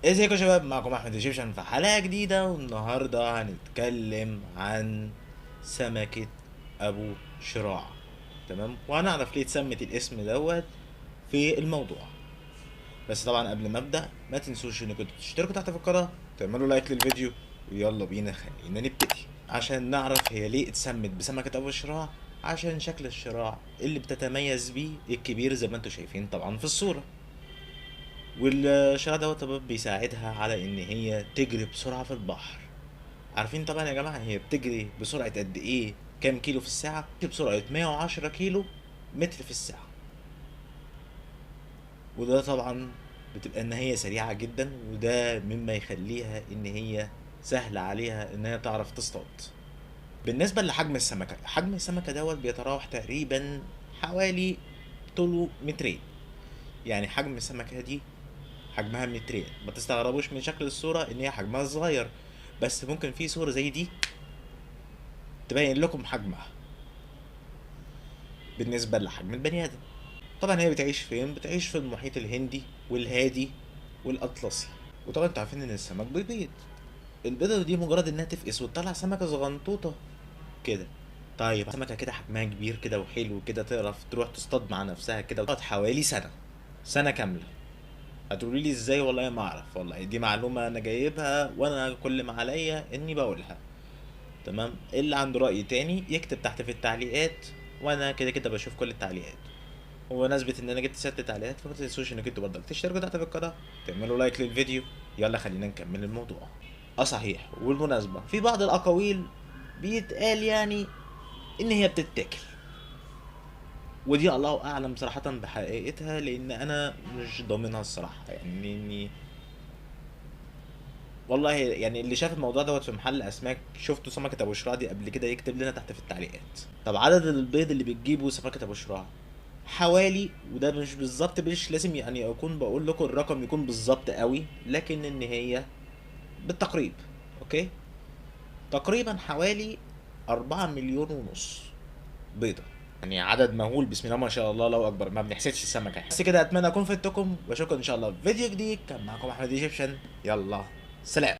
ازيكم يا شباب، معكم احمد ايجيبشن في حلقه جديده، والنهارده هنتكلم عن سمكه ابو شراع. تمام، وهنعرف ليه اتسمت الاسم دوت في الموضوع. بس طبعا قبل ما ابدا ما تنسوش انكم تشتركوا تحت في القناه، تعملوا لايك للفيديو، ويلا بينا خلينا نبتدي عشان نعرف هي ليه اتسمت بسمكه ابو شراع. عشان شكل الشراع اللي بتتميز بيه الكبير زي ما انتم شايفين طبعا في الصوره، والشراع دوت طبعا بيساعدها على ان هي تجري بسرعة في البحر. عارفين طبعا يا جماعة هي بتجري بسرعة قد ايه؟ كام كيلو في الساعة؟ بسرعة 110 كيلو متر في الساعة. وده طبعا بتبقى ان هي سريعة جدا، وده مما يخليها ان هي سهل عليها ان هي تعرف تصطاد. بالنسبة لحجم السمكة، حجم السمكة دوت بيتراوح تقريبا حوالي طوله مترين. يعني حجم السمكة دي حجمها مترين. ما تستغربوش من شكل الصورة ان هي حجمها صغير، بس ممكن في صورة زي دي تبين لكم حجمها بالنسبة لحجم البني ادم. طبعا هي بتعيش فين؟ بتعيش في المحيط الهندي والهادي والاطلسي. وطبعا انتوا عارفين ان السمك بيبيض. البيضة دي مجرد انها تفقس وتطلع سمكة صغنطوطة كده. طيب سمكة كده حجمها كبير كده وحلو كده تعرف تروح تصطاد مع نفسها كده وتقعد حوالي سنة كاملة. هتقولي لي ازاي؟ والله ما اعرف، والله دي معلومة انا جايبها وانا كل ما عليا اني بقولها. تمام، اللي عنده رأي تاني يكتب تحت في التعليقات، وانا كده كده بشوف كل التعليقات. وبمناسبة ان انا جبت ست تعليقات، فما تنسوش انك انتوا برضك تشتركوا تحت في القناة، تعملوا لايك للفيديو. يلا خلينا نكمل الموضوع. اه صحيح، والمناسبة في بعض الاقاويل بيتقال يعني ان هي بتتاكل، ودي الله اعلم صراحة بحقيقتها، لان انا مش ضامنها الصراحة. يعني اني والله يعني اللي شاف الموضوع دوت في محل اسماك شفتوا سمكة ابو شراع دي قبل كده يكتب لنا تحت في التعليقات. طب عدد البيض اللي بتجيبه سمكة ابو شراع حوالي، وده مش بالظبط، مش لازم يعني اكون بقول لكم الرقم يكون بالظبط قوي، لكن ان هي بالتقريب. اوكي، تقريبا حوالي 4 مليون ونص بيضة. يعني عدد مهول، بسم الله ما شاء الله، الله اكبر، ما بنحسدش السمكة. بس كده اتمنى اكون فدتكم، واشوفكم ان شاء الله في فيديو جديد. كان معكم احمد ايجيبشن، يلا سلام.